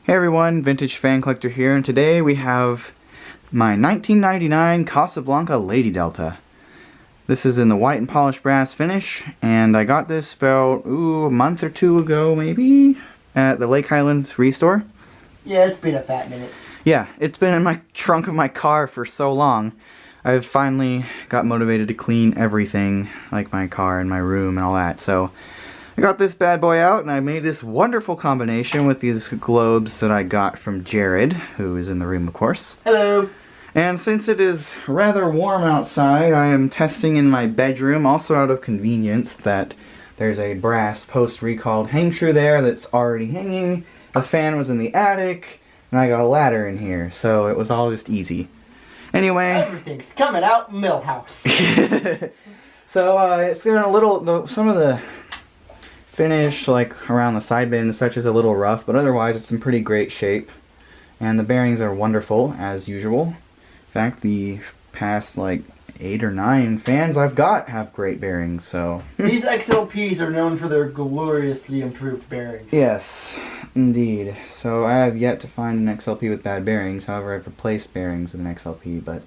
Hey everyone, Vintage Fan Collector here, and today we have my 1999 Casablanca Lady Delta. This is in the white and polished brass finish, and I got this about, a month or two ago maybe, at the Lake Highlands Restore. Yeah, it's been a fat minute. Yeah, it's been in my trunk of my car for so long. I've finally got motivated to clean everything, like my car and my room and all that, so I got this bad boy out and I made this wonderful combination with these globes that I got from Jared, who is in the room of course. Hello. And since it is rather warm outside, I am testing in my bedroom, also out of convenience, that there's a brass post-recalled hang true there that's already hanging. The fan was in the attic, and I got a ladder in here, so it was all just easy. Anyway. Everything's coming out Millhouse. So it's got a little, some of the finish, like around the side bin and such, is a little rough, but otherwise it's in pretty great shape. And the bearings are wonderful, as usual. In fact, the past like 8 or 9 fans I've got have great bearings, so. These XLPs are known for their gloriously improved bearings. Yes, indeed. So I have yet to find an XLP with bad bearings. However, I've replaced bearings with an XLP, but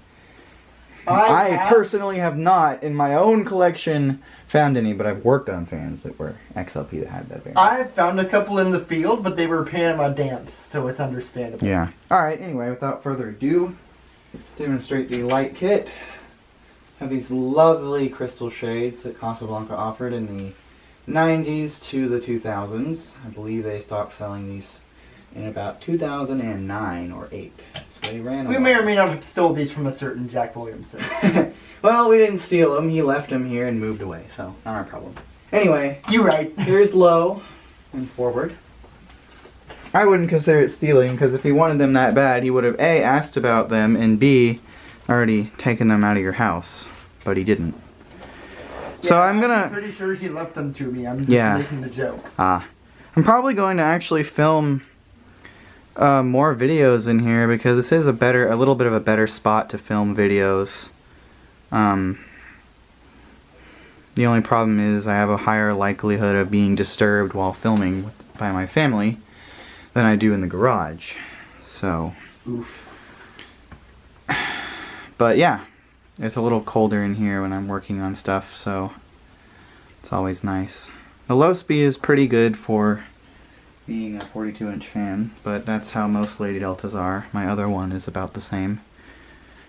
I personally have not, in my own collection, found any, but I've worked on fans that were XLP that had bad bearings. I've found a couple in the field, but they were Panama damps, so it's understandable. Yeah. Alright, anyway, without further ado, demonstrate the light kit. Have these lovely crystal shades that Casablanca offered in the 90s to the 2000s. I believe they stopped selling these in about 2009 or 8. So they ran away. We may or may not have stole these from a certain Jack Williamson. Well, we didn't steal them. He left them here and moved away, so not our problem. Anyway, You're right. here's low and forward. I wouldn't consider it stealing, because if he wanted them that bad, he would have A, asked about them, and B, already taken them out of your house. But he didn't. Yeah, So I'm gonna... I'm pretty sure he left them to me. I'm just making the joke. I'm probably going to actually film more videos in here, because this is a little bit of a better spot to film videos. The only problem is I have a higher likelihood of being disturbed while filming by my family than I do in the garage. So, Oof. but yeah, it's a little colder in here when I'm working on stuff, so it's always nice. The low speed is pretty good for being a 42-inch fan, but that's how most Lady Deltas are. My other one is about the same.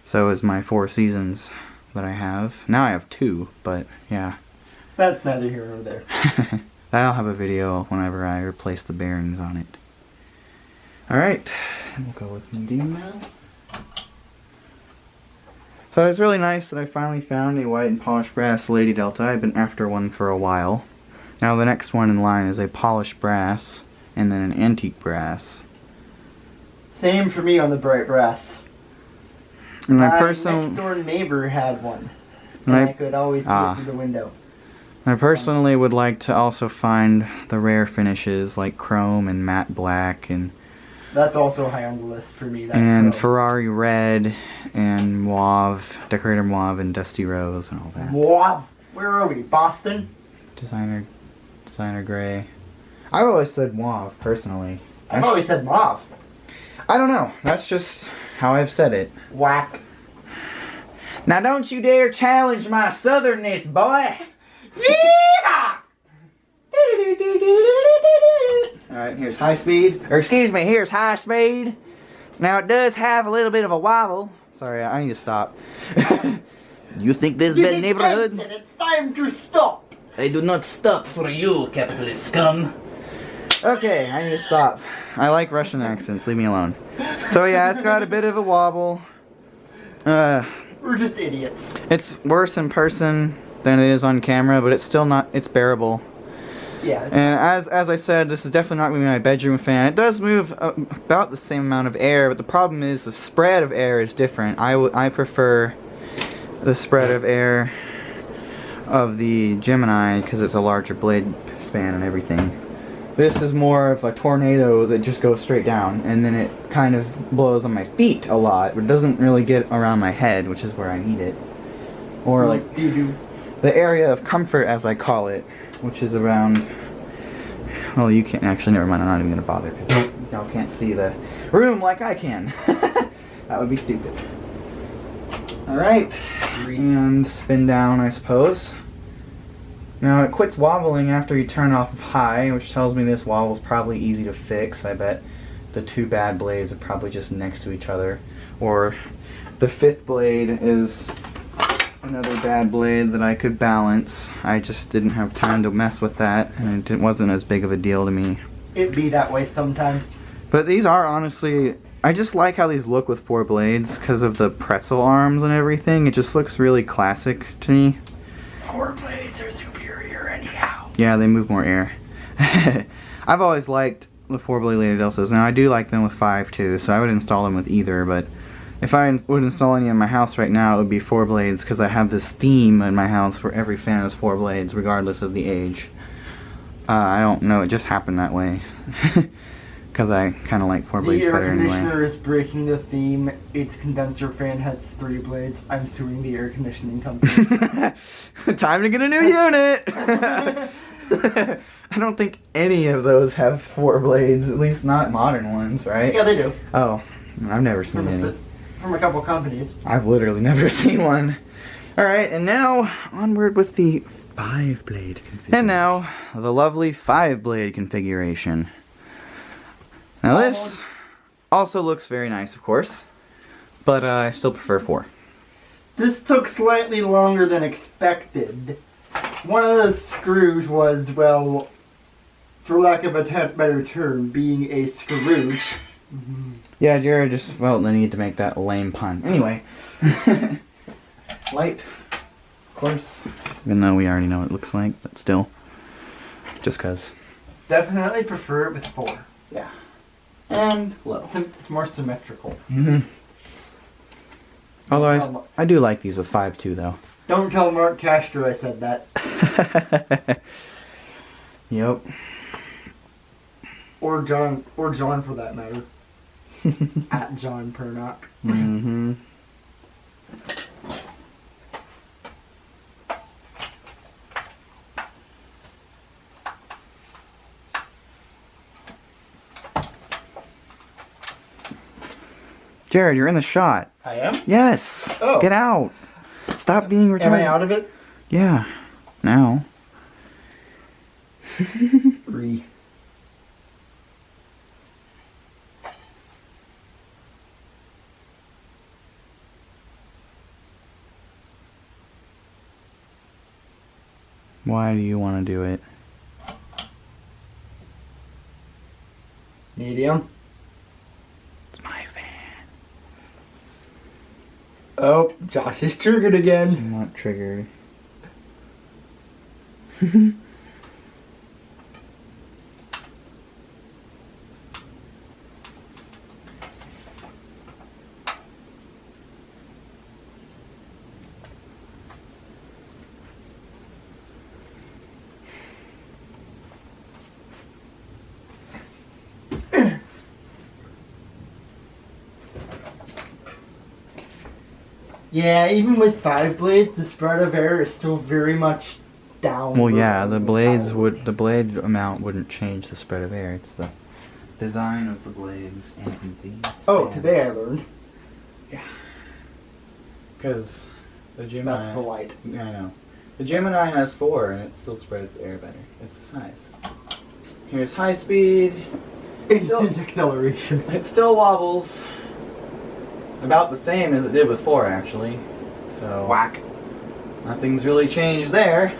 So is my 4 Seasons that I have. Now I have 2, but yeah. That's neither here nor there. I'll have a video whenever I replace the bearings on it. Alright, we'll go with medium now. So it's really nice that I finally found a white and polished brass Lady Delta. I've been after one for a while. Now the next one in line is a polished brass and then an antique brass. Same for me on the bright brass. And my next door neighbor had one. And I could always see it through the window. I personally would like to also find the rare finishes like chrome and matte black, and that's also high on the list for me. And Ferrari red and mauve, decorator mauve and dusty rose and all that. Mauve? Where are we? Boston? Designer gray. I've always said mauve personally. I've always said mauve. I don't know. That's just how I've said it. Whack. Now don't you dare challenge my southernness, boy! Yeah! Alright, here's high speed. Or excuse me, here's high speed. Now it does have a little bit of a wobble. Sorry, I need to stop. You think this is the neighborhood? It's time to stop. I do not stop for you, capitalist scum. Okay, I need to stop. I like Russian accents, leave me alone. So yeah, it's got a bit of a wobble. We're just idiots. It's worse in person than it is on camera, but it's still not, it's bearable. Yeah. And as I said, this is definitely not going to be my bedroom fan. It does move about the same amount of air, but the problem is the spread of air is different. I prefer the spread of air of the Gemini because it's a larger blade span and everything. This is more of a tornado that just goes straight down, and then it kind of blows on my feet a lot, but it doesn't really get around my head, which is where I need it. Or like the area of comfort, as I call it, which is around, well, you can't, actually, never mind, I'm not even going to bother, because y'all can't see the room like I can. That would be stupid. Alright, and spin down, I suppose. Now it quits wobbling after you turn off high, which tells me this wobble is probably easy to fix. I bet the two bad blades are probably just next to each other. Or the fifth blade is another bad blade that I could balance. I just didn't have time to mess with that, and it wasn't as big of a deal to me. It'd be that way sometimes. But these are honestly, I just like how these look with 4 blades because of the pretzel arms and everything. It just looks really classic to me. 4 blades are superior anyhow. Yeah, they move more air. I've always liked the 4 blade Lady Delsos. Now I do like them with 5 too, so I would install them with either, but if I would install any in my house right now, it would be 4 blades because I have this theme in my house where every fan has 4 blades regardless of the age. I don't know, it just happened that way. Because I kind of like 4 blades better anyway. The air conditioner is breaking the theme. Its condenser fan has 3 blades. I'm suing the air conditioning company. Time to get a new unit! I don't think any of those have 4 blades, at least not modern ones, right? Yeah, they do. Oh, I've never seen any. From a couple companies. I've literally never seen one. Alright, and now onward with the 5 blade configuration. And now, the lovely 5 blade configuration. Now this also looks very nice, of course, but I still prefer 4. This took slightly longer than expected. One of the screws was, well, for lack of a better term, being a scrooge. Yeah, Jared just felt the need to make that lame pun. Anyway. Light, of course. Even though we already know what it looks like, but still. Just cause. Definitely prefer it with 4. Yeah. And low. It's more symmetrical. Although I do like these with 5 too, though. Don't tell Mark Castro I said that. Yep. Or John for that matter. At John Pernock. Jared, you're in the shot. I am? Yes. Oh. Get out. Stop being retarded. Am I out of it? Yeah. Now. 3. Why do you want to do it? Medium. It's my fan. Oh, Josh is triggered again. I'm not triggered. Yeah, even with 5 blades, the spread of air is still very much down. Well, yeah, the blade amount wouldn't change the spread of air. It's the design of the blades and the Oh, today I learned. Yeah. Because the Gemini... That's the light. Yeah, I know. The Gemini has 4 and it still spreads air better. It's the size. Here's high speed. Instant acceleration. It still wobbles. About the same as it did with 4, actually. So Whack. Nothing's really changed there.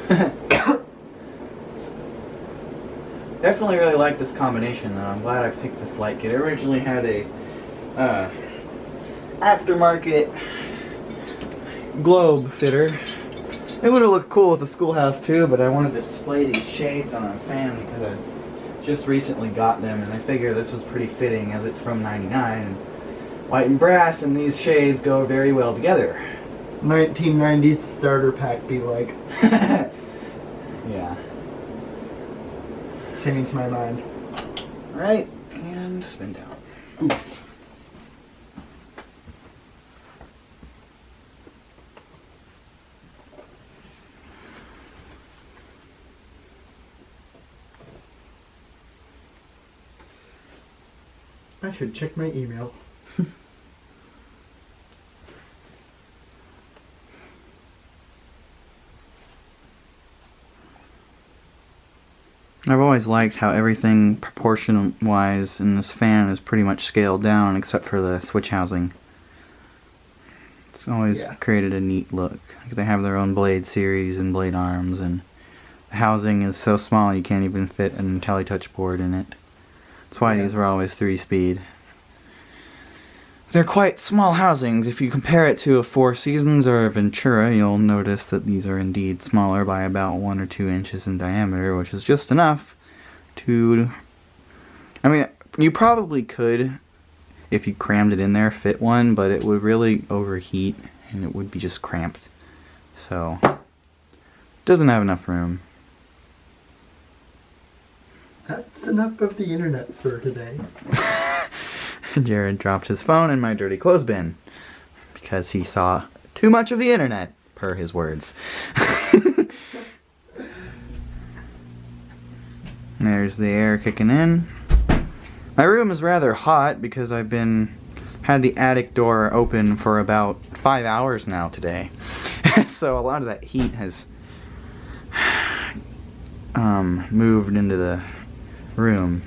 Definitely really like this combination, though. I'm glad I picked this light kit. It originally had a aftermarket globe fitter. It would have looked cool with the schoolhouse too, but I wanted to display these shades on a fan because I just recently got them, and I figure this was pretty fitting as it's from '99. And white and brass and these shades go very well together. 1990s starter pack be like. Yeah. Changed my mind. Alright, and spin down. Oof. I should check my email. I've always liked how everything proportion-wise in this fan is pretty much scaled down except for the switch housing. It's always created a neat look. Like they have their own blade series and blade arms, and the housing is so small you can't even fit an IntelliTouch board in it. That's why these were always 3-speed. They're quite small housings. If you compare it to a Four Seasons or a Ventura, you'll notice that these are indeed smaller by about 1 or 2 inches in diameter, which is just enough to... I mean, you probably could, if you crammed it in there, fit one, but it would really overheat and it would be just cramped. So, it doesn't have enough room. That's enough of the internet for today. Jared dropped his phone in my dirty clothes bin because he saw too much of the internet, per his words. There's the air kicking in. My room is rather hot because I've had the attic door open for about 5 hours now today. So a lot of that heat has moved into the room.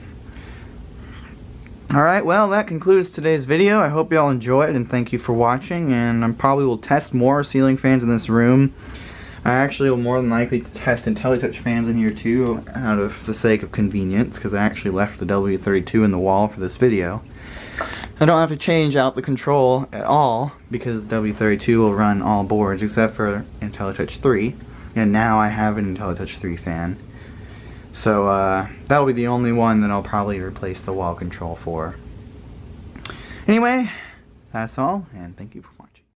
Alright, well, that concludes today's video. I hope you all enjoyed, and thank you for watching, and I probably will test more ceiling fans in this room. I actually will more than likely test IntelliTouch fans in here too, out of the sake of convenience, because I actually left the W32 in the wall for this video. I don't have to change out the control at all, because the W32 will run all boards except for IntelliTouch 3, and now I have an IntelliTouch 3 fan. So that'll be the only one that I'll probably replace the wall control for. Anyway, that's all, and thank you for watching.